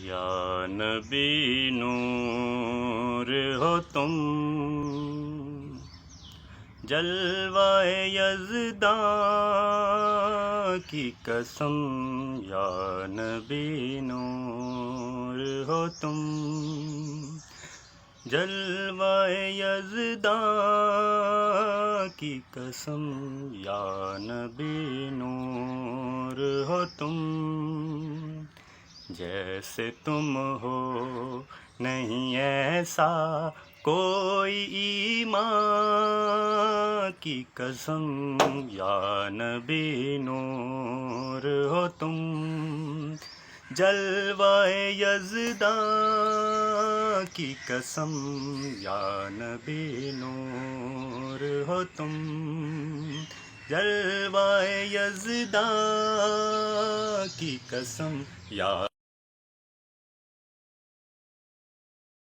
یا نبی نور ہو تم، جلوہ یزداں کی قسم. یا نبی نور ہو تم، جلوہ یزداں کی قسم. یا نبی نور ہو تم، جیسے تم ہو نہیں ایسا کوئی ایمان کی قسم. یا نبی نور ہو تم، جلوہ یزداں کی قسم. یا نبی نور ہو تم، جلوہ یزداں کی قسم. یا